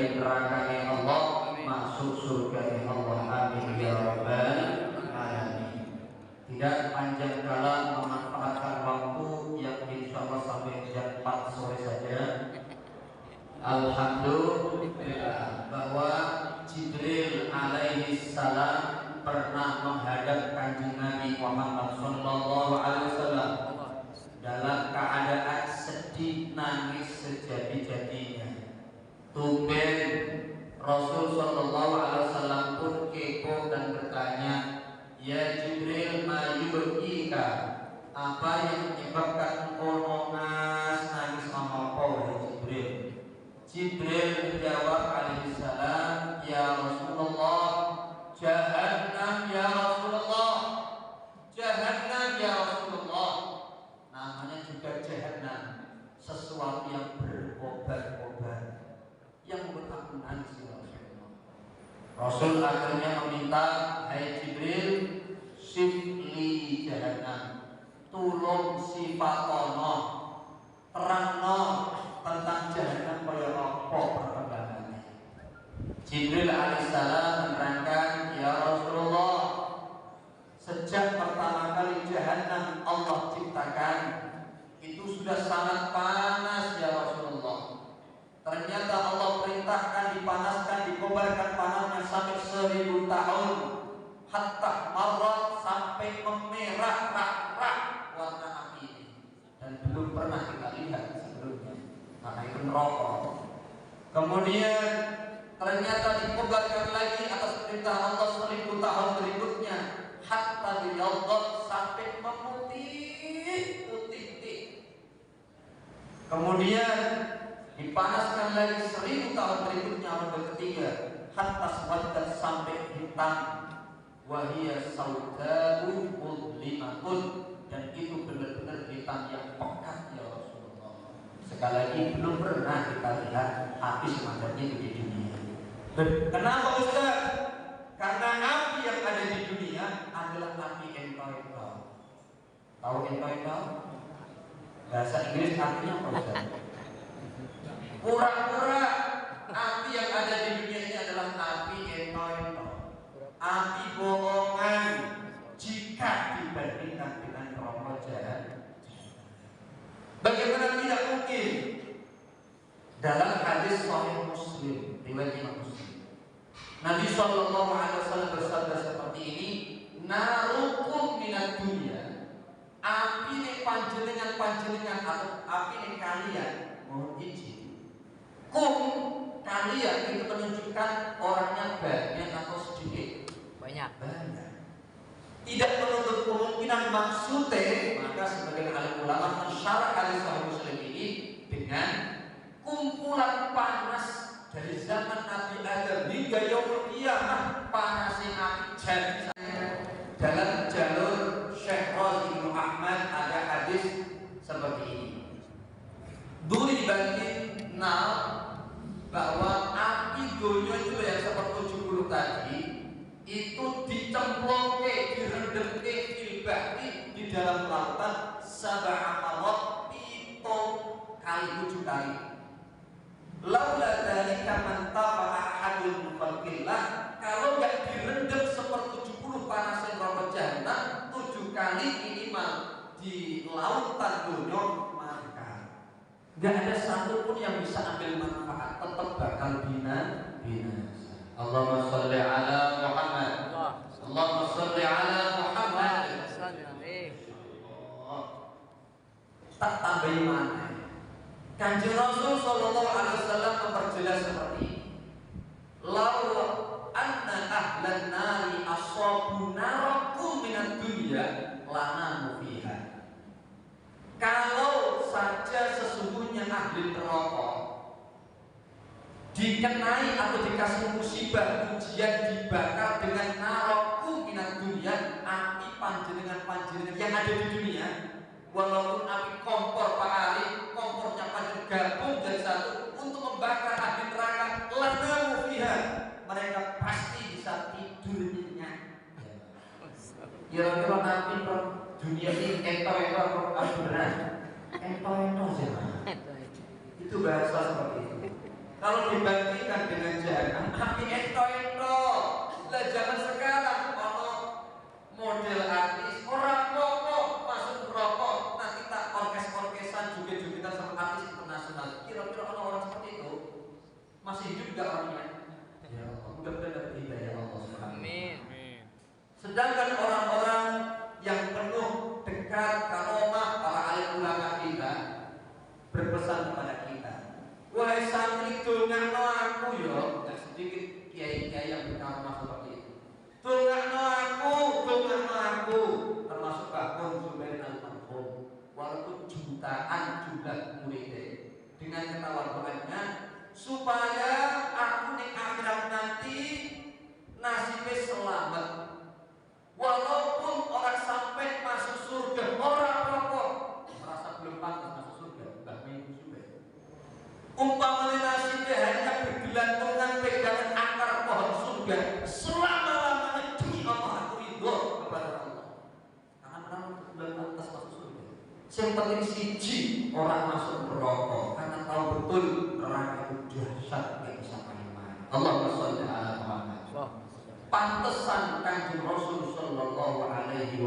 dari nerakanya Allah, masuk surga Allah. Amin ya rabbal alamin. Tidak panjang kala memanfaatkan waktu yang insya Allah sampai jam 4 sore saja. Alhamdulillah bahwa Jibril alaihi salam pernah menghadap Kanjeng Nabi Muhammad sallallahu alaihi wasallam dalam keadaan sedih nangis sejadi-jadinya. Tumben Rasul sallallahu alaihi wasallam pun kepo dan bertanya, "Ya Jibril, ma yubkika?" Apa yang menyebabkan engkau nangis apa wahai Jibril? Jibril menjawab alaihi salam, "Ya Rasulullah, jahannam ya Rasulullah. Jahannam ya Rasulullah." Namanya juga jahannam, sesuatu yang berobat-obat, yang membuat aku nangis ya Rasulullah. Rasul akhirnya meminta, "Hai Jibril, sifli jahannam, tulung sifatono, terangno tentang jahannam kaya apa perkembangannya." Jibril alaihissalam menerangkan, "Ya Rasulullah, sejak pertama kali jahannam Allah ciptakan, itu sudah sangat panas ya Rasulullah. Ternyata Allah perintahkan dipanaskan, dikobarkan panasnya sampai 1000 tahun, hatta marrat, sampai memerah rak warna api ini, dan belum pernah kita lihat sebelumnya, karena itu neraka. Kemudian ternyata dikobarkan lagi atas perintah Allah 1000 tahun berikutnya, hatta biyadhat, sampai memutih putih. Kemudian dipanaskan lagi 1000 tahun berikutnya, ronde ketiga, hatta swaddat, sampai hitam, wahiyya sauda'u mudlimatun, dan itu benar-benar hitam yang pekat ya Rasulullah. Sekali lagi, belum pernah kita lihat api semacam itu di dunia. Kenapa Ustaz? Karena api yang ada di dunia adalah api ento-ento. Tahu ento-ento? Bahasa Inggris artinya apa Ustaz? Pura-pura. Api yang ada di dunia ini adalah api ento-ento, api bohongan jika dibandingkan dengan neraka jahanam. Bagaimana tidak mungkin? Dalam hadis Sahih Muslim, riwayat Imam Muslim, Nabi Shallallahu Alaihi Wasallam bersabda seperti ini, "Narukum minat dunia." Api ini panjenengan atau api ini kalian, mohon izin, kalian itu menunjukkan orangnya banyak atau sedikit? Banyak. Tidak menutup kemungkinan maksudnya, maka sebagian alim ulama mensyarah hadis Sahih Muslim ini dengan kumpulan panas dari zaman Nabi Adam hingga yaumul qiyamah, panasnya api jadi. Dalam jalur Syekh Razi bin Ahmad ada hadis seperti ini. Duri bangkit nar, bahwa api dunia itu yang seperti 70 tadi itu dicemplungke, direndemke fil bahri, di dalam lautan, sab'a marrat, 7 kali. Laula dzalika man tafa'a ahadun khalqillah, kalau enggak direndam sepertujuh panasnya neraka jahanam 7 kali minimal di lautan dunia, maka enggak ada satupun yang bisa ambil manfaat, tetap bakal binasa. Allahumma sholli ala Muhammad. Allahumma sholli ala Muhammad. Tak tambahin mana? Kanjeng Rasul sallallahu alaihi wasallam memperjelas seperti ini. Lalu anna ahlan nari ashabu narakum minad dunya lana fiha. Kalau saja sesungguhnya ahli neraka dikenai atau dikasih musibah, ujian, dibakar dengan narakum minad dunya, api panjenengan yang ada di dunia, walaupun api kompor Pak Ali, kompornya panjang gabung jadi satu untuk membakar ahli neraka, lana fiha, mereka pasti bisa tidur nyenyak. Kira-kira nanti dunia ini ento-ento atau beneran? Ento-ento saja. Itu bahasa seperti itu. Kalau dibandingkan dengan Jangan api ento-ento. Lah zaman sekarang ono model artis orang rokok masuk rokok, nanti tak orkes-orkesan juga sama artis internasional. Kira-kira orang seperti itu masih hidup gak orangnya? Ya Allah, mudah-mudahan dapat hidayah Allah Subhanahu. Amin. Sedangkan orang-orang yang penuh dekat karomah para alim ulama kita berpesan kepada kita, wahai santri, dongakno aku yo. Dan sedikit kiai-kiai yang berkaromah seperti itu. Dongakno aku, termasuk Pak Zubair Al-Marhum. Walaupun jutaan jumlah muridnya, dengan ketawaduannya, supaya aku ning akhirat nanti nasibnya selamat. Walaupun orang sampai masuk surga, orang rokok merasa belum pantas masuk surga, bahkan Zubair. Umpamanya nasibnya hanya bergelantungan pegangan akar pohon surga, selama-lamanya demi Allah aku ridho kepada Allah. Karena belum pantas masuk surga. Yang penting siji orang masuk merokok, karena tahu betul neraka itu dahsyat, gak bisa main-main. Allahumma sholli ala Muhammad. Pantesan Kanjeng Rasul sallallahu alaihi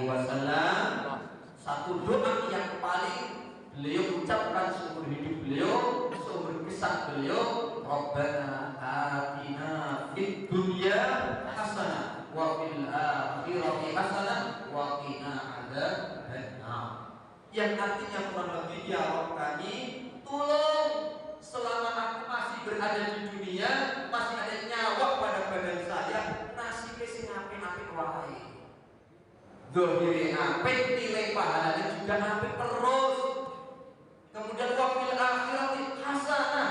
wasallam satu doa yang paling beliau ucapkan seumur hidup beliau, seumur kisah beliau, Rabbana atina fid dunya hasanah wa fil akhirati hasanah wa qina adzabannar. Yang artinya kurang lebih, ya Allah kami, tolong selama aku masih berada di dunia, masih ada nyawa pada badan saya, nasibnya sing apik-apik wae. Zahire apik, nilai pahalanya juga apik terus. Kemudian wafil akhirat hasanah,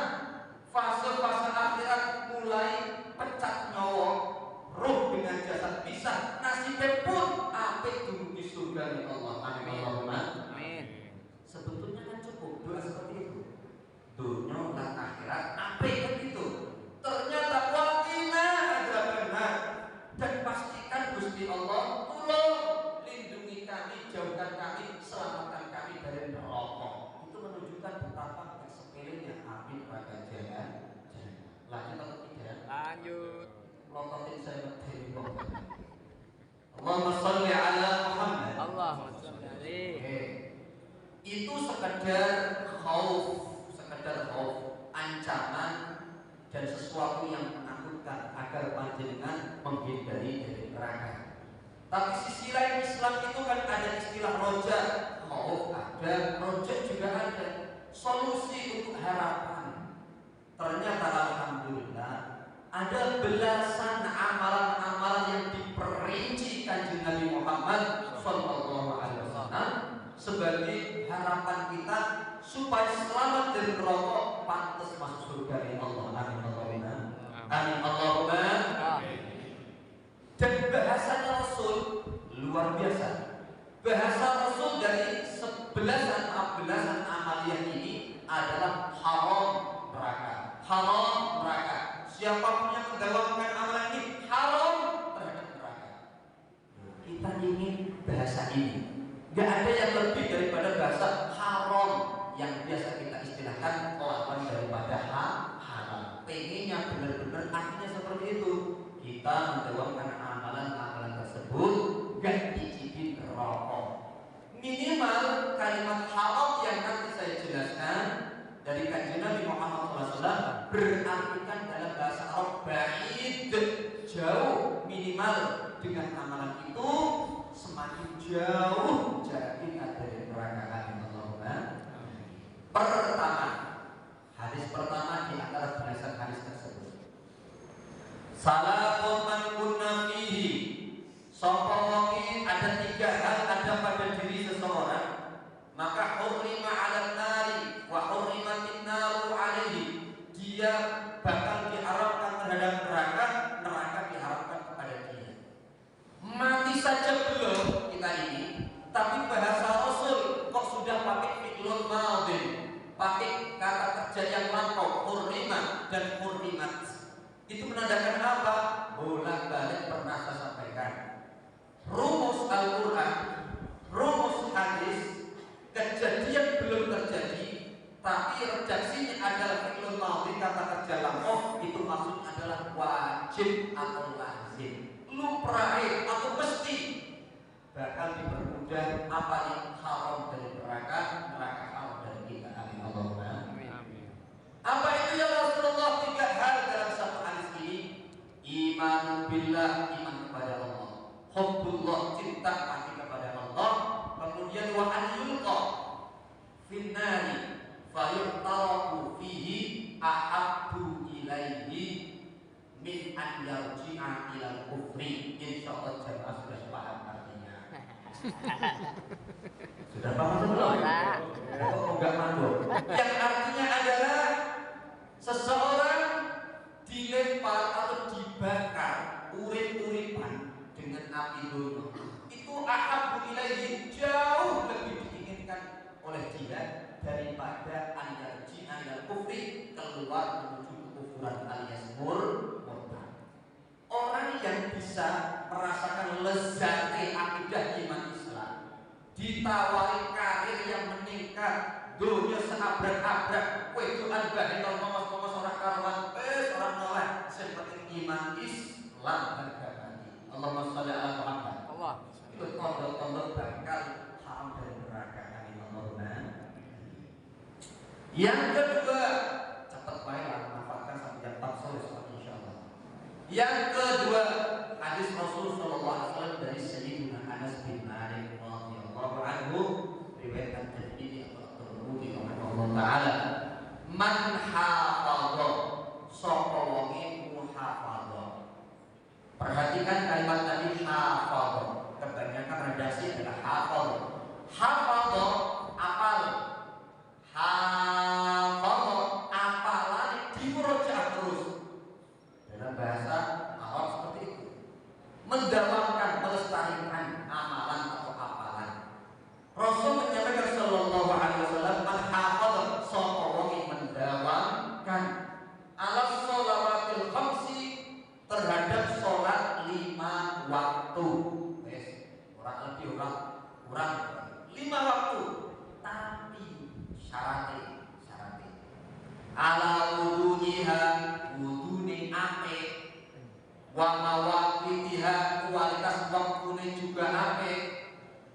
fase-fase akhirat mulai pecat nyawa, ruh dengan jasad pisah, nasibnya pun apik dumugi surga ni Allah. Amin. Amin. Sebetulnya kan cukup doa seperti itu. Dunia dan akhirat apik kan itu. Ternyata waqina adzabannar, dan pastikan Gusti Allah tolong lindungi kami, jauhkan kami, selamatkan kami dari neraka. Itu menunjukkan betapa sepelenya api pada jalan. Lanjut atau tidak? Lanjut. Lototin saya materi kok. Allahumma sholli ala Muhammad. Allahumma sholli alaihi. Itu sekedar khauf, ancaman dan sesuatu yang menakutkan agar panjenengan menghindari dari neraka. Tapi sisi lain Islam itu kan ada istilah roja, khauf ada, roja juga ada, solusi untuk harapan. Ternyata alhamdulillah ada belasan amalan-amalan yang diperinci Kanjeng Nabi Muhammad sallallahu alaihi wasallam sebagai harapan kita supaya selamat dari rokok, pantas masuk surga ya Allah. Amin Allahumma. Amin Allahumma. Dan bahasanya Rasul luar biasa. Bahasa Rasul dari belasan amaliyah ini adalah haram neraka. Haram neraka. Siapapun yang mendawamkan amalan ini haram terhadap neraka. Kita ingin bahasa ini. Gak ada yang lebih daripada bahasa haram yang biasa kita istilahkan lawan daripada halal. Pengennya benar-benar artinya seperti itu. Kita mendawamkan amalan-amalan tersebut gak dicipin rokok. Minimal kalimat haram yang nanti saya jelaskan dari Kanjeng Nabi Muhammad SAW berartikan dalam bahasa Arab ba'id, jauh. Minimal dengan amalan itu semakin jauh jarak kita dari neraka. Allahumma. Pertama, hadis pertama di antara belasan hadis tersebut, salatun man kunna fihi, ada 3 hal ada pada diri seseorang, maka hurrima 'alan nari wa hurrimatin naru 'alaihi, dia bakal diharamkan terhadap neraka, neraka diharamkan kepada dia. Mati saja belum kita ini, tapi bahasa Rasul kok sudah pakai fi'lul madhi, pakai kata kerja yang lampau, hurrima dan hurrimat. Itu menandakan apa? Bolak-balik pernah saya sampaikan. Rumus Al-Quran, rumus hadis, kejadian belum terjadi, tapi redaksinya adalah fi'lul madhi, kata kerja lampau, itu itu maksudnya adalah wajib atau lazim, lumrah atau mesti, bakal dipermudah apa yang haram dari neraka, neraka haram dari kita. Amin Allahumma. Apa itu ya Rasulullah? 3 hal dalam satu hadis ini. Iman billah, iman kepada Allah. Hubbullah, cinta mati kepada Allah. Kemudian wa an yulqa finnari fayuhtaraku fihi ahabbu ilaihi min an yarji'a ilal kufri. Insyaallah jamaah sudah paham artinya. Sudah paham belum? Kok enggak mandor? Yang artinya adalah seseorang dilempar atau dibakar urip-uripan dengan api dono. Itu ahabbu ilaihi, jauh lebih diinginkan oleh dia daripada an yarji'a ilal kufri, keluar menuju kekufuran alias murtad. Orang yang bisa merasakan lezatnya akidah iman Islam, ditawari karir yang meningkat, dunia seabrak-abrak, wedoan bahenol momos-momos orang karuan, orang noleh, seperti iman Islam harga mati. Allahumma sholli ala Muhammad. Allah. Itu tanda-tanda bakal haram dari neraka. Amin Allahumma. Yang kedua, cepat baiklah manfaatkan sampai jam 4 sore insyaallah. Yang kedua, hadis Rasul sallallahu alaihi wasallam dari Sayyidina Anas bin Malik radhiyallahu anhu, riwayat At-Tirmidzi atau At-Tirmidzi rahimahullah taala. Man hafadha, sapa wonge muhafadzah. Perhatikan kalimat tadi hafadha. Kebanyakan redaksi adalah hafadha. Hafadha apal. Hafadha apalan dimurojaah terus. Dalam bahasa Arab seperti itu. Mendawamkan, melestarikan amalan atau apalan. Rasul menyampaikan sallallahu alaihi wasallam, man hafadha, sapa wong mendawamkan ala sholawatil khamsi, terhadap sholat 5 waktu. Wes, kurang lebih kurang 5 waktu. Tapi syaratnya ala wudu'iha, wudune apik, wa mawaqitiha, kualitas waktune juga apik.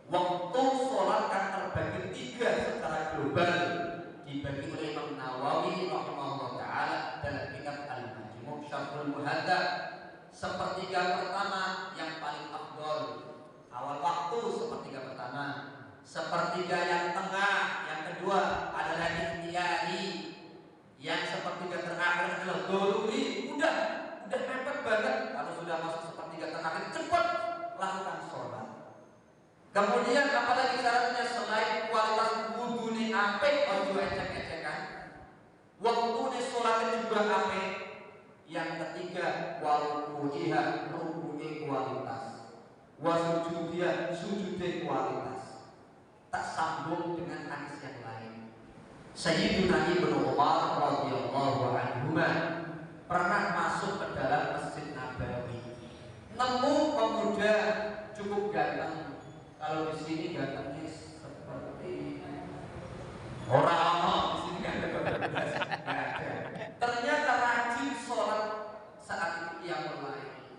Waktu sholat kan terbagi 3 secara global, dibagi oleh Imam Nawawi rahimahullah taala dalam kitab Al-Majmu' Syarhul Muhadzab. Sepertiga pertama yang paling afdol, awal waktu sepertiga pertama. Sepertiga yang tengah, yang kedua adalah ikhtiyari. Yang sepertiga terakhir adalah doruri. Udah mepet banget. Kalau sudah masuk sepertiga terakhir, cepat lakukan sholat. Kemudian apalagi syaratnya selain kualitas wudune apik, ojo ecek-ecekan. Waktune sholatnya juga apik. Yang ketiga warukujiha, rukune kualitas. Wasujudiha, sujudnya kualitas. Tak sambung dengan hadis yang lain. Sayyidina Ibnu Umar radhiyallahu anhuma pernah masuk ke dalam Masjid Nabawi. Nemu pemuda cukup ganteng. Kalau di sini gantengnya seperti orang di sini ganteng berbeda. Ternyata rajin sholat saat itu yang mulai.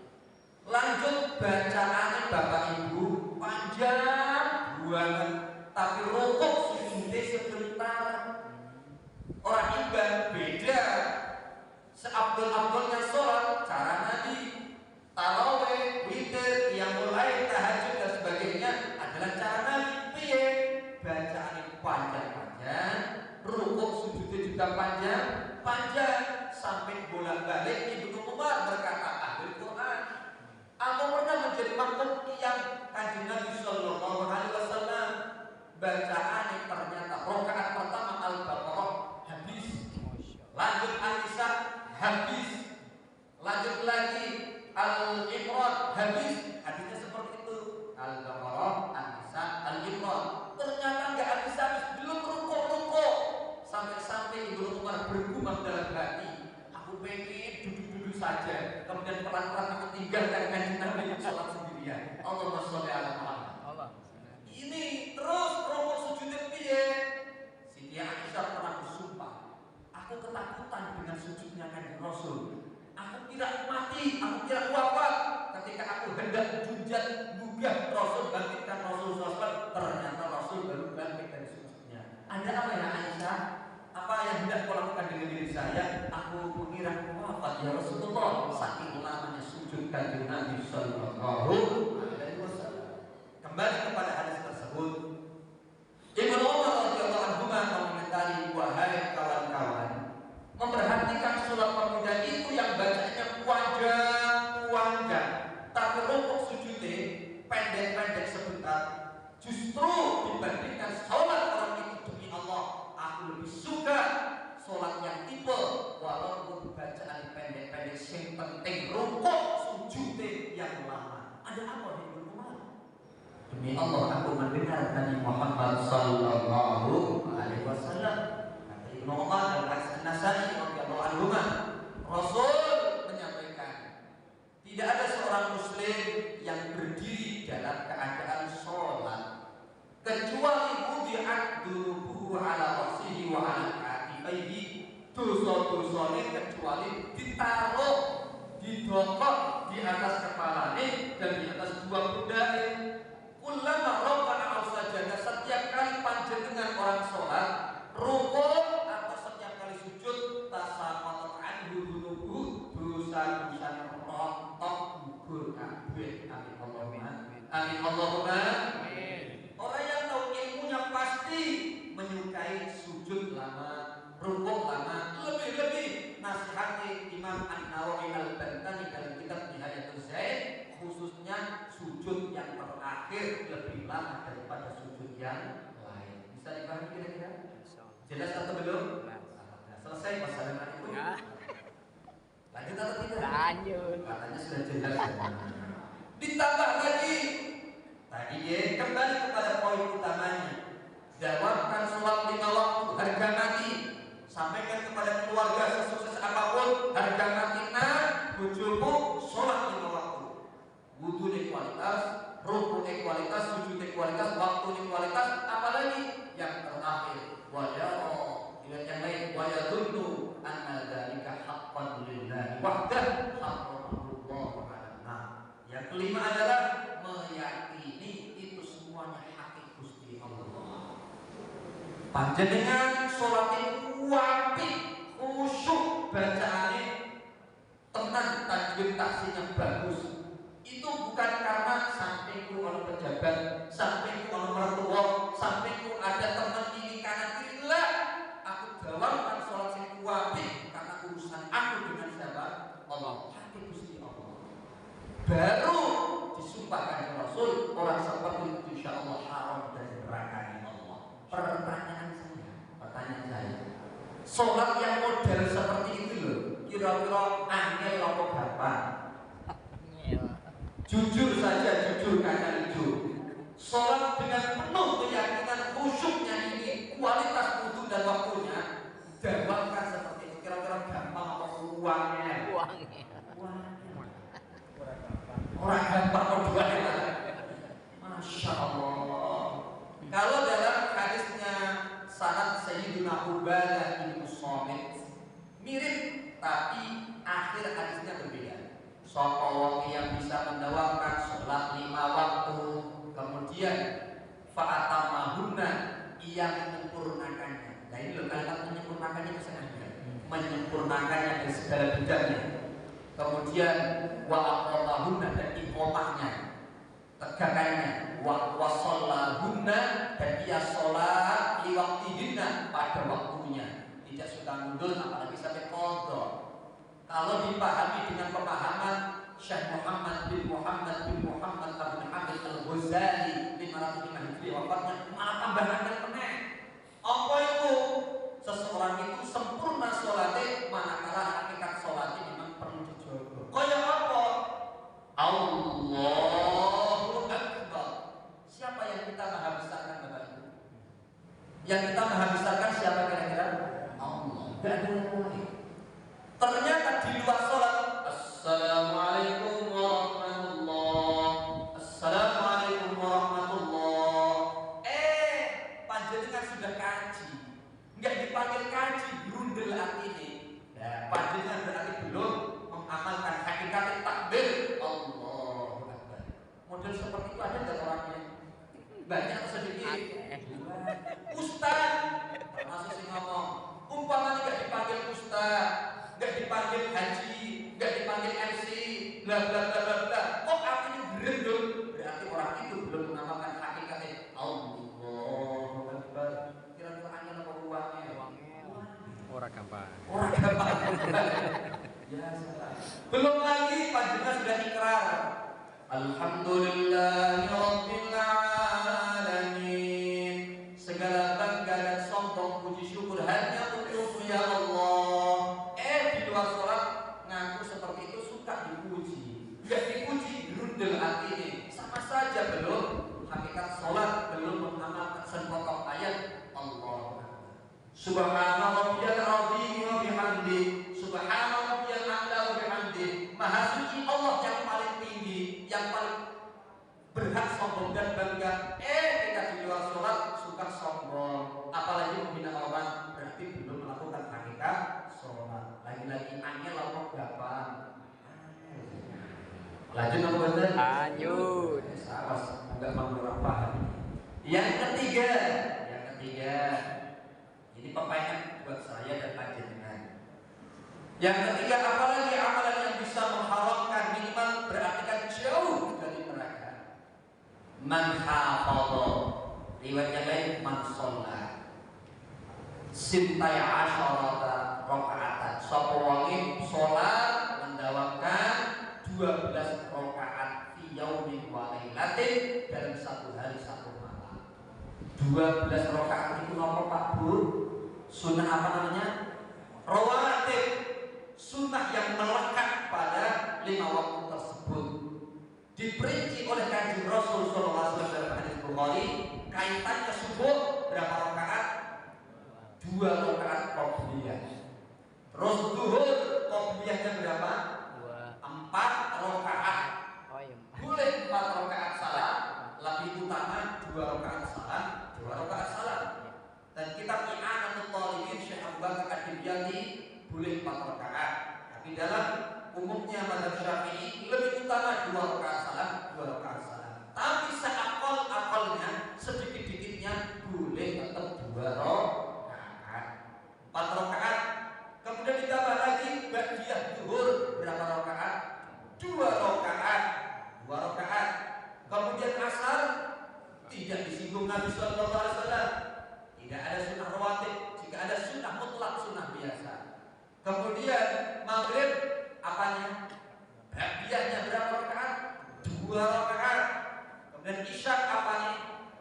Lanjut bacaannya Bapak Ibu panjang banget. Tapi rokok sujudnya sebentar. Orang ibadah beda. Seabdul-abdulnya sholat, cara Nabi, tarawih, witir, yang mulai tahajud dan sebagainya adalah cara Nabi. Piye? Bacaan panjang-panjang, rukuk sujudnya juga panjang, sampai bolak-balik Ibnu Umar berkata, ahli Quran, aku pernah menjadi makmum yang Kanjeng Nabi sallallahu alaihi wasallam. Bacaan ternyata rakaat pertama Al-Baqarah habis, lanjut An-Nisa habis, lanjut lagi Al-Imran habis. Hadisnya seperti itu, Al-Baqarah, An-Nisa, Al-Imran. Ternyata nggak habis-habis, belum rukuk. Sampai Ibnu Umar bergumam dalam hati, aku pengen duduk-duduk saja. Kemudian pelan-pelan aku tinggalkan Kanjeng Nabi sholat sendirian. Allahumma sholli ala Muhammad. Ini terus rukuk sujudnya piye? Siti Aisyah pernah bersumpah, aku ketakutan dengan sujudnya Kanjeng Rasul. aku kira wafat ketika aku hendak hujat gugah Rasul, bangkitkan Rasul SAW, ternyata Rasul baru bangkit dari sujudnya. Ada apa ya Aisyah? Apa yang hendak kau lakukan dengan diri saya? Aku mengira wafat ya Rasulullah, saking lamanya sujud kanjeng Nabi Sallallahu Alaihi Wasallam. Kembali kepada hadis tersebut, Ibnu Umar radhiyallahu anhu mengomentari, wahai kawan-kawan, memperhatikan sholat pemuda itu yang bacanya panjang, tapi rukuk sujudnya pendek-pendek sebentar. Justru dibandingkan sholat orang itu, demi Allah, aku lebih suka sholat yang tipe, walaupun bacaan pendek-pendek, yang penting rukuk sujudnya yang lama. Ada apa di Ibnu Umar? Demi Allah, aku mendengar Nabi Muhammad Sallallahu Alaihi Wasallam. Kata Ibnu Umar dan An-Nasai radhiyallahu anhu, Rasul menyampaikan, tidak ada seorang muslim yang berdiri dalam keadaan sholat kecuali wudi'at durubuhu ala ra'sihi wa ala katifaihi, dosa-dosanya kecuali ditaruh, didokok di atas kepalanya dan di atas dua pundaknya. Kullama rabbana aw sajada, setiap kali panjenengan orang sholat rukuk atau setiap kali sujud, tasaqatat anhu dunubuhu, dosa-dosa rontok gugur kabeh. Amin Allahumma amin. Allahumma amin. Orang yang tahu ilmunya pasti menyukai sujud lama, rukuk lama. Lebih-lebih nasihati Imam An-Nawawi Al-Bantani dalam kitab Nihayatul Zaid, khususnya sujud yang terakhir lebih lama daripada sujud yang lain. Bisa dipahami kira-kira? Jelas atau belum? Nah, selesai masalah itu. Lanjut atau tidak? Lanjut. Katanya sudah jelas. Ditambah lagi, tadi ya, kembali kepada poin utamanya. Jawabkan sholat 5 waktu, harga mati. Sampaikan kepada keluarga sesukses apapun, harga mati. Bujumu sholat 5 waktu. Wudu kualitas, rukuk kualitas, sujud kualitas, waktu kualitas, apalagi yang terakhir, wajaro, yang lain, wajadunnu anna dzalika haqqan lillahi wahdah, haqqullah ta'ala. Yang kelima adalah meyakini itu semuanya hak Gusti Allah. Panjenengan sholat itu apik, khusyuk, bacaane tenang, tajwid taksinya bagus. Itu bukan karena sampingku oleh pejabat, sampingku oleh mertua, sampingku ada teman ini kanan kiri. Lah, aku jawabkan sholat yang wajib karena urusan aku dengan siapa? Allah. Hati Gusti Allah. Baru disumpahkan Rasul, orang seperti itu insya Allah haram dari neraka Allah. Pertanyaan saya, sholat yang model seperti itu loh, kira-kira angel apa gampang? Jujur saja, jujur kata jujur. Sholat dengan penuh keyakinan, khusyuknya ini, kualitas wudu dan waktunya, jawabkan seperti itu. Kira-kira gampang apa uangnya? Orang gampang apa uangnya? Masya Allah. Kalau dalam hadisnya sanad Sayyidina Ubadah bin Samit mirip, tapi akhir hadisnya berbeda. Sapa wong yang bisa mendawamkan sholat 5 waktu, kemudian fa'atamahunna, ia menyempurnakannya. Nah ini loh, kalimat menyempurnakannya kesenangan, menyempurnakannya dari segala bidangnya. Kemudian wa'aqamahunna, dan iqamahnya, tegakannya, wa'wasallahunna, dan ia sholat liwaktihinna, pada waktunya, tidak suka mundur apalagi sampai qadha. Kalau dipahami dengan pemahaman Syekh Muhammad bin Muhammad bin Hamid Al-Ghazali 505 Hijriah wafatnya, malah tambahan meneh. Apa itu? Seseorang itu sempurna sholatnya manakala hakikat sholatnya memang perlu dijaga. Kaya apa? Allahu Akbar. Siapa yang kita maha besarkan Bapak Ibu? Yang kita maha besarkan siapa kira-kira? Allah. Gak ada yang lain. dipanggil haji, nggak dipanggil MC, bla bla bla bla bla. Kok artinya berendul? Berarti orang itu belum mengamalkan hakikatnya. Allahu Akbar. Kira-kira hanya apa uangnya? Orang gampang. Orang gampang. Ya salah. Belum lagi panjenengan sudah ikrar. Alhamdulillahirabbil alamin. Segala bangga dan sombong puji syukur hanya untukmu ya Allah. Di luar sholat ngaku seperti itu suka dipuji. Enggak dipuji grundel hati ini. Sama saja belum hakikat sholat, belum mengamalkan sepotong ayat Allah. Subhana rabbiyal azim wa bihamdi. Subhana rabbiyal a'la wa bihamdi. Maha suci Allah yang paling tinggi, yang paling berhak sombong dan bangga. Kita di luar sholat suka sombong, apalagi menghina orang, berarti belum melakukan hakikat sholat. Lagi-lagi angel apa gampang. Lanjut apa betul? Lanjut. Sawas, enggak mau orang paham. Yang ketiga, ini pertanyaan buat saya dan panjenengan. Yang ketiga, apalagi amalan yang bisa mengharamkan, minimal berarti kan jauh dari neraka. Man hafadha, riwayat yang lain man sholat sintai asyarata rakaatan. Sapa wong sholat mendawamkan 12 rakaat fi yaumin wa lailatin, dalam satu hari satu malam. 12 rakaat itu apa Pak Bu? Sunnah apa namanya? Rawatib. Sunnah yang melekat pada 5 waktu tersebut. Diperinci oleh Kanjeng Rasul sallallahu alaihi wasallam dalam hadis Bukhari, kaitannya subuh berapa rakaat? 2 rakaat qobliyah. Terus zuhur qobliyahnya berapa? 4 rakaat. Oh iya. Boleh 4 rakaat salat, lebih utama 2 rakaat salat, 2 rakaat salat. Dan kitab I'anatul Talibin Syekh Abu Bakar Ad-Dimyati boleh 4 rakaat. Tapi dalam umumnya mazhab Syafi'i lebih utama 2 rakaat salat, 2 rakaat salat. Tapi seakal-akalnya, sedikit-dikitnya boleh tetap 2 rakaat. 4 rakaat. Kemudian ditambah lagi ba'diyah zuhur berapa rakaat? 2 rakaat. 2 rakaat. Kemudian asar tidak disinggung Nabi sallallahu alaihi wasallam. Tidak ada sunnah rawatib, jika ada sunnah mutlak, sunnah biasa. Kemudian maghrib apanya? Ba'diyahnya berapa rakaat? 2 rakaat. Kemudian isya apanya?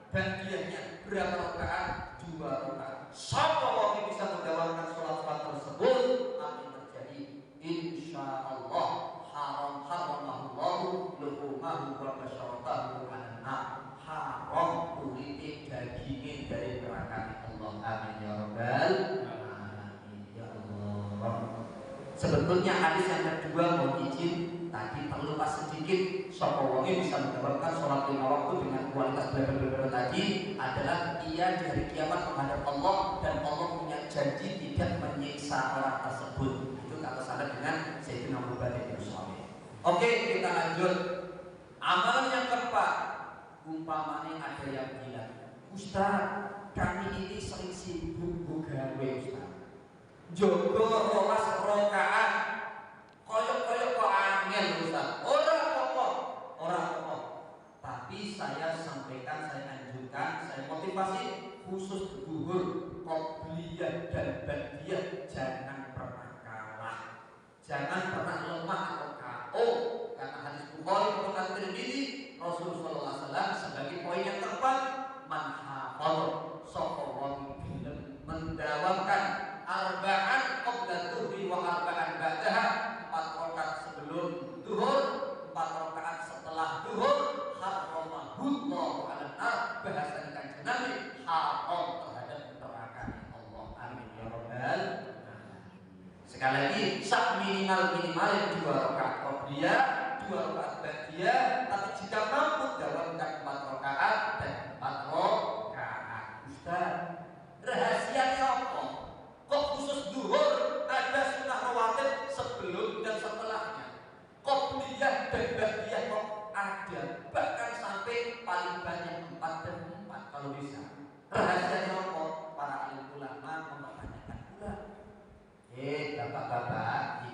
Ba'diyahnya berapa rakaat? 2 rakaat. Siapa yang bisa mendawamkan sholat tersebut, akan terjadi insyaallah haramahullahu luhumahu wa basyaratahu 'alan nar. Haram kulite dagingnya dari neraka Allah. Amin ya rabbal alamin ya Allah. Sebetulnya hadis yang kedua mau izin tadi terlepas sedikit. Sapa wonge bisa mendapatkan sholat 5 waktu dengan kualitas berapa tadi adalah ia dari kiamat menghadap Allah, dan Allah punya janji tidak menyiksa orang tersebut. Itu kata salah dengan Sayyidina Abu Bakar bin Shalih. Oke, kita lanjut. Amalan yang keempat, umpamanya ada yang bilang, Ustaz, kami ini sering sibuk gawe Ustaz. Jogo 12 rakaat. Koyok-koyok kok angel Ustaz. Orang pokok. Tapi saya sampaikan, saya anjurkan, saya motivasi khusus zuhur, qobliyah dan ba'diyah jangan pernah kalah. Jangan pernah lemah atau KO. Karena hadis Bukhari dan Tirmidzi, Rasulullah sallallahu alaihi wasallam sebagai poin yang tepat, man hafadha sapa wong mendawamkan arba'an qabla dhuhri wa arba'an ba'daha, 4 rakaat sebelum zuhur, 4 rakaat setelah zuhur, haramahullahu 'alan nar, bahasa Kanjeng Nabi haram terhadap neraka Allah. Amin ya rabbal alamin. Sekali lagi, sak minimal 2 rakaat qobliyah, 2 rakaat ba'diyah, tapi jika mampu dawamkan 4 rakaat dan 4 rakaat. Ustaz, rahasianya apa? Kok khusus zuhur ada sunnah rawatib sebelum dan setelahnya? Qobliyah dan ba'diyah kok ada, bahkan sampai paling banyak 4 dan 4 kalau bisa. Rahasianya apa? Para ulama mempertanyakan pula. Bapak-bapak,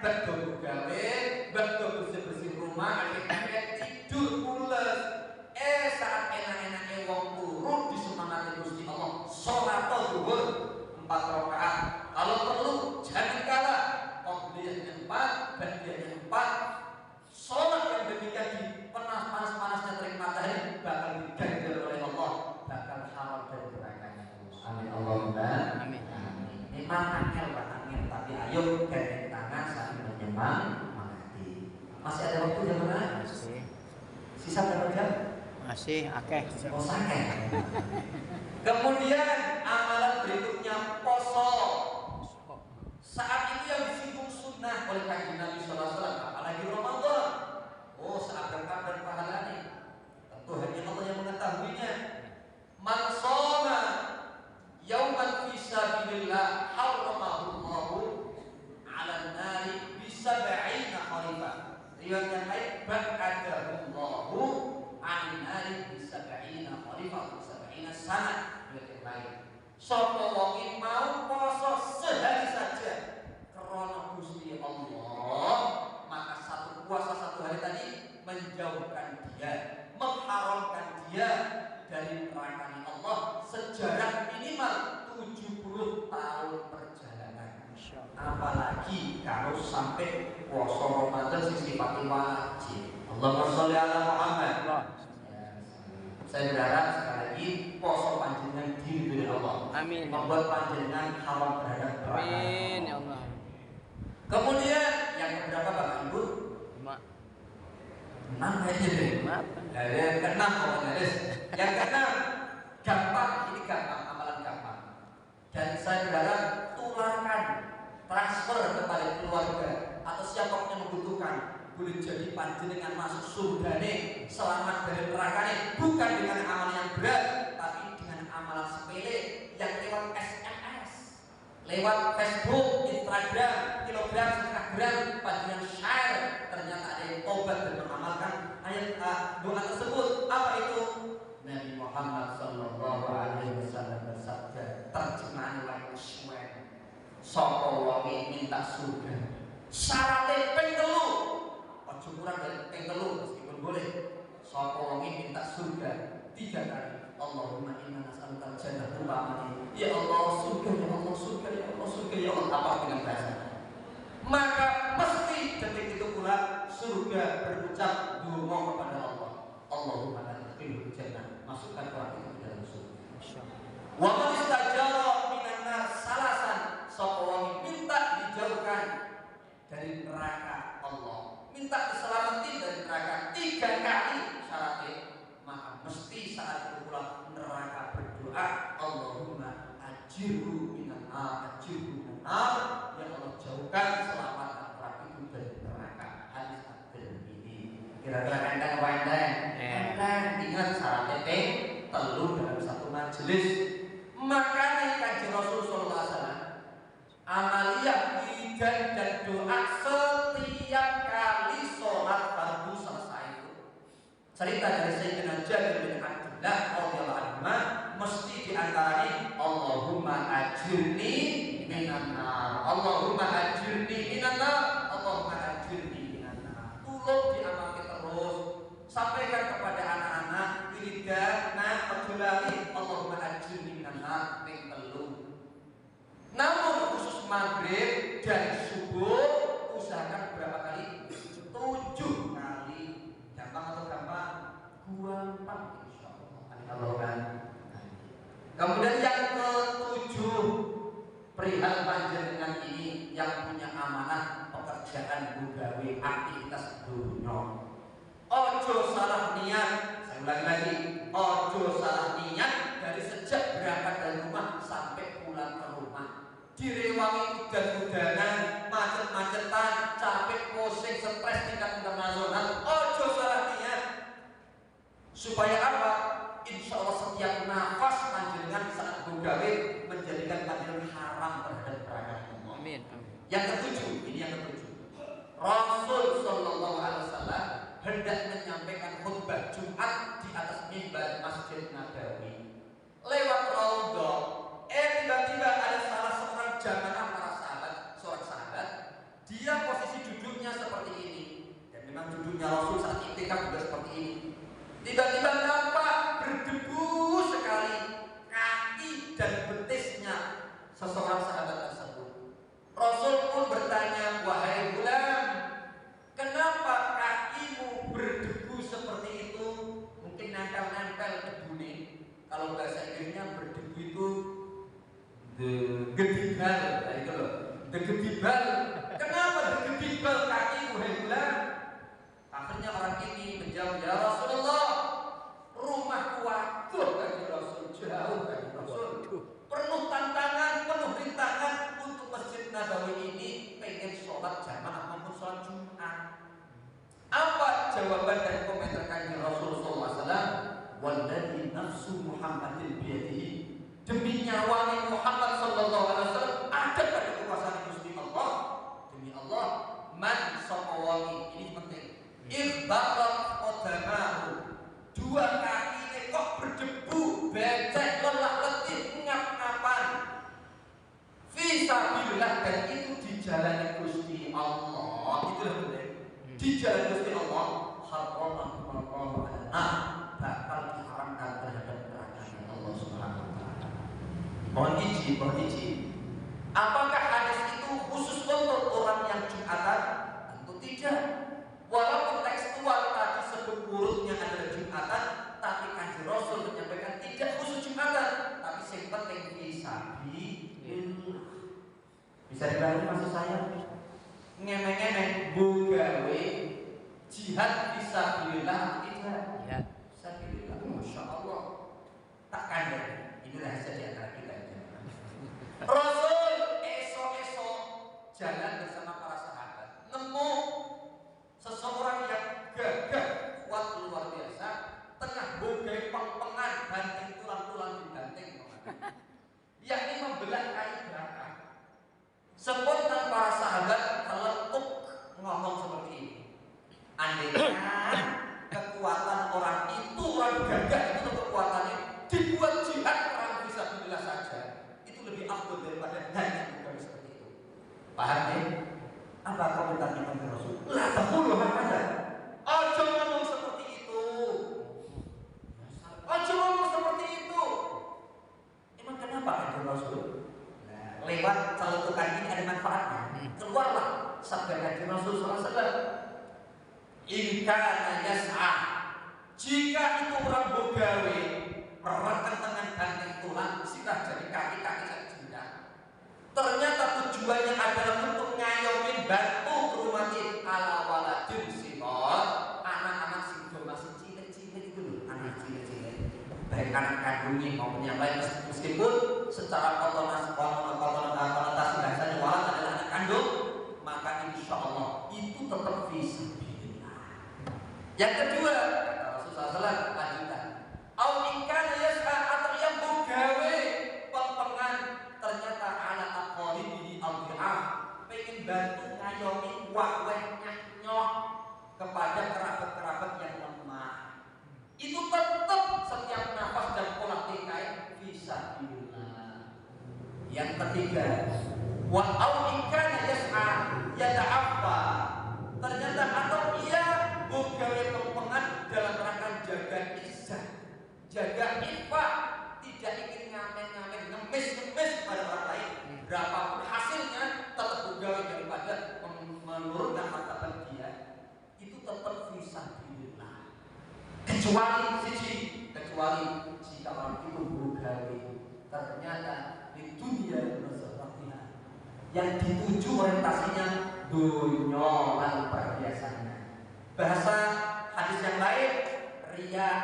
betul gawe, betul bersih-bersih rumah, akhirnya tidur pules. Saat enak-enaknya wong turu disemangati Gusti Allah, sholat zuhur 4 rakaat. Kalau perlu jangan kalah, qobliyahnya 4, ba'diyahnya 4. Sholat yang demikian di panas-panasnya terik matahari bakal diganjar oleh Allah, bakal halal dari berakanya. Amin Allahumma Amin. Memang angel Pak angel, tapi ayo gandeng tangan saling menyemangati. Masih ada waktu jam berapa? Masih. Sisa berapa jam? Masih akeh. Oh sange. Kemudian amalan berikutnya poso. Saat itu yang disinggung sunnah oleh Kanjeng Nabi Sallallahu Alaihi Wasallam, apalagi Ramadan. Oh saat berkah dan pahalanya. Tentu hanya Allah yang mengetahuinya. Man shoma yauman fi sabilillah harramahu Allahu 'alan nari bi 70 khalifah. Riwayat yang lain ba'adahu Allahu 'alan nari bi 70 khalifah, 70 sanah. Riwayat yang lain. Sapa wong mau poso sehari saja karena Gusti Allah, maka satu puasa satu hari tadi menjauhkan dia, mengharamkan dia dari neraka Allah sejarah minimal 70 tahun perjalanan. Apalagi kalau sampai puasa Ramadan sifatnya wajib. Allahumma sholli ala Muhammad. Saya berharap sekali lagi poso panjenengan diridhoi Allah. Amin. Membuat panjenengan haram terhadap neraka. Amin ya Allah. Kemudian yang keberapa Bapak Ibu? 5. 6 aja deh. Yang keenam pokoknya guys. Yang keenam gampang, ini gampang, amalan gampang. Dan saya berharap tularkan, transfer kepada keluarga atau siapapun yang membutuhkan. Boleh jadi panjenengan masuk surga nih, selamat dari neraka nih, bukan dengan amalan yang berat, tapi dengan amalan sepele yang lewat SMS, lewat Facebook, Instagram, kilogram, setengah gram, panjenengan share, ternyata ada yang tobat dan mengamalkan ayat doa tersebut. Apa itu? Nabi Muhammad Sallallahu Alaihi Wasallam bersabda, terjemahan lain Swen, sapa wong minta surga, syaratnya ping 3. Ojo kurang dari ping 3 meskipun boleh. Sapa wong minta surga 3 kali. Allahumma inna nas'aluka al-jannah umpamanya. Ya Allah surga, ya Allah surga, ya Allah surga, ya Allah, apa dengan bahasa. Maka mesti detik itu pula surga berucap donga kepada Allah. Allahumma adkhilhul jannah, masukkan orang itu ke dalam surga. Wa man istajara minan nar salasan, sapa wong minta dijauhkan dari neraka Allah, minta diselamatin dari neraka 3 kali syaratnya, maka mesti saat itu pula neraka berdoa, Allahumma ajirhu minan nar, ajirhu minan nar, ya Allah jauhkan, selamatkan orang itu dari neraka. Hadis Abdul ini kira-kira enteng apa enteng? Enteng. Ingat syaratnya telu dalam satu majelis. Makanya Kanjeng Rasul sallallahu alaihi wasallam amaliyah wiridan dan doa setiap kali sholat fardu selesai itu. Cerita dari Sayyidina Jabir bin Abdullah radhiyallahu anhu mesti diantara Allahumma ajirni minan nar, Allahumma ajirni minan nar, Allahumma ajirni minan nar. Tolong diamalkan terus, sampaikan kepada anak-anak wiridan Abdullahi Allahumma ajirni minan nar ping 3. Namun khusus maghrib dan subuh usahakan berapa kali? 7 kali. Gampang atau gampang? 24 insyaallah. Kemudian yang ke-7, perihal panjenengan ini yang punya amanah pekerjaan bugawe aktivitas dunia. Ojo salah niat. Saya ulangi lagi, ojo salah niat dari sejak berangkat dari rumah sampai pulang ke rumah. Direwangi udan-udanan, macet-macetan, capek, pusing, stres tingkat internasional. Ojo salah niat. Supaya apa? Insya Allah setiap nafas panjenengan saat begawe menjadikan panjenengan haram terhadap neraka Allah. Amin. Yang ke-7, ini yang ke-7. Rasul sallallahu alaihi wasallam hendak menyampaikan khutbah Jumat di atas mimbar Masjid Nabawi. Lewat raudhah, tiba-tiba ada salah seorang jamaah para sahabat, seorang sahabat, dia posisi hidupnya Rasul saat iktikaf juga seperti ini. Tiba-tiba nampak berdebu sekali kaki dan betisnya seseorang sahabat tersebut. Rasul pun bertanya, wahai gulam, kenapa kakimu berdebu seperti itu? Mungkin nempel-nempel debu nih. Kalau bahasa Inggrisnya berdebu itu gedibal, itu loh. Gedibal. Kenapa gedibal kakimu, wahai gulam? Akhirnya orang ini menjawab, ya Rasulullah, rumahku waduh kaki Rasul, jauh kaki Rasul, penuh tantangan, penuh rintangan untuk Masjid Nabawi ini, pengen sholat jamaah maupun sholat Jumat. Apa jawaban dan komentar kanjeng Rasul SAW? Walladzi nafsu Muhammadin biyadihi, demi nyawa Muhammad SAW ada pada kekuasaan Gusti Allah. Demi Allah, man saqawami, ini penting. Ibarat qadamahu, dua kaki kok berdebu, becek, lelah letih, ngap-ngapan. Fisabilillah, dan itu di jalan Gusti Allah. Itulah benar. Di jalan Gusti Allah, haramahu Allah, bakal diharamkan terhadap neraka Allah Subhanahu wa taala. Mohon izin. Apakah hadis itu khusus untuk orang yang Jumatan? Tentu tidak. Walaupun tekstual tadi sebut urutnya adalah Jumatan, tapi kanjeng Rasul menyampaikan tidak khusus Jumatan, tapi yang penting fisabilillah. Bisa dipahami maksud saya? Ngemeng-ngemeng bugawe jihad fisabilillah tidak? Ya. Fisabilillah, masya Allah. Tak kandang. Ini rahasia di antara kita. Rasul esok-esok jalan bersama para sahabat, nemu seseorang yang gagah kuat luar biasa, tengah bogai peng-pengan, banting tulang-tulang dibanting, yakni membelah kain bakar. Spontan para sahabat terletuk ngomong seperti ini, andainya kekuatan orang itu, orang gagah itu kekuatannya dibuat jihad perang fisabilillah saja, itu lebih afdal daripada hanya bukan seperti itu. Paham ya? Apa komentarnya kanjeng Rasul? Lah taqulu hakadha. Aja ngomong seperti itu. Aja ngomong seperti itu. Emang kenapa kanjeng Rasul? Nah, lewat celetukan ini ada manfaatnya. Keluarlah sabda kanjeng Rasul sallallahu alaihi wasallam. In kana yas'a, jika itu orang begawe merekan tangan banting tulang, sirah jadi kaki-kaki saja. Ternyata tujuannya adalah untuk ngayomin bantu kerumatin ala waladin simon, anak-anak sing masih cilik-cilik itu loh, anak cilik-cilik, baik anak kandungnya maupun yang lain, meskipun secara konotasi bahasanya walad adalah anak kandung, maka insya Allah itu tetap fisabilillah. Yang kedua, kata Rasulullah SAW lanjutan, au ikan yas'a, atau yang begawe pempengan ternyata anak aqalibihi al-bi'ah, pengen bantu ngayomi wakweh nyok kepada kerabat-kerabat yang lemah, itu tetap setiap nafas dan pola tingkah fisabilillah. Yang ketiga, wa au ikan yas'a yata'affa, ternyata atau ia begawe pempengan dalam rangka jaga izzah, jaga iffah, tidak ingin ngamen-ngamen, ngemis-ngemis pada orang lain, berapapun hasilnya tetap begawe daripada menurunkan martabat dia, itu tetap fisabilillah. Kecuali jika orang itu begawe ternyata di dunia bersepertinya, yang dituju orientasinya dunia lalu perhiasannya. Bahasa hadis yang lain, riya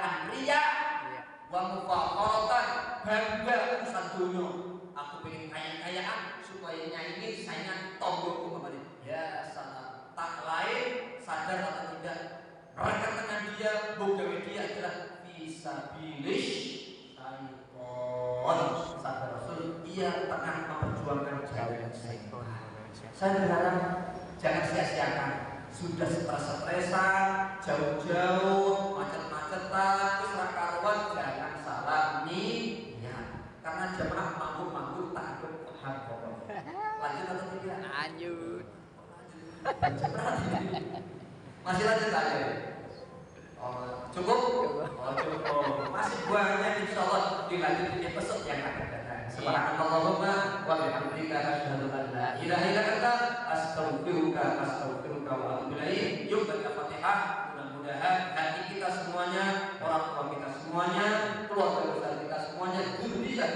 wa mufakharatan, bangga urusan dunia. Aku pengen kaya-kayaan supaya nyaingin saingan tombokku kemarin. Ya salah. Tak lain sadar atau tidak, rekan dengan dia, begawe dia adalah fisabilillah syaitan. Sabda Rasul, ia tengah memperjuangkan jalan syaitan. Saya berharap jangan sia-siakan. Sudah stres-stresan, jauh-jauh, macet-macetan, terus rakaruan, jangan salah niat. Karena jemaah manggung-manggung takut paham pokoknya. Lanjut atau tidak? Lanjut. Masih lanjut aja. Oh, cukup? Oh, cukup. Masih banyak insya Allah dilanjut di episode yang akan datang. Subhanallahumma wa bihamdika asyhadu an la ilaha illa anta astaghfiruka wa atubu ilaik. Yuk baca Fatihah. Mudah-mudahan hati kita semuanya, orang tua kita semuanya, keluarga besar kita semuanya, dzurriyyah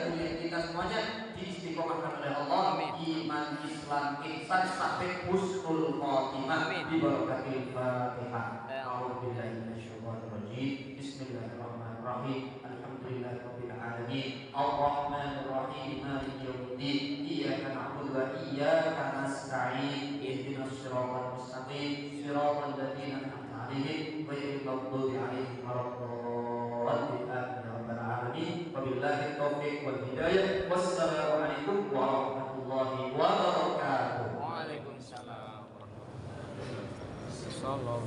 kita semuanya diistiqomahkan oleh Allah. Iman, Islam, ihsan sampai husnul khotimah di barakatil Fatihah. A'udzubillahi minasyaitonir rajim. Bismillahirrahmanirrahim. Alhamdulillahirabbil alamin. Arrahmanir rahim. Maliki yaumiddin. Iyyaka na'budu wa iyyaka nasta'in. Ihdinas siratal mustaqim. Siratal ladzina an'amta 'alaihim ghairil maghdubi 'alaihim waladdallin. Amin ya rabbal alamin. Wabillahi taufiq wal hidayah. Wassalamu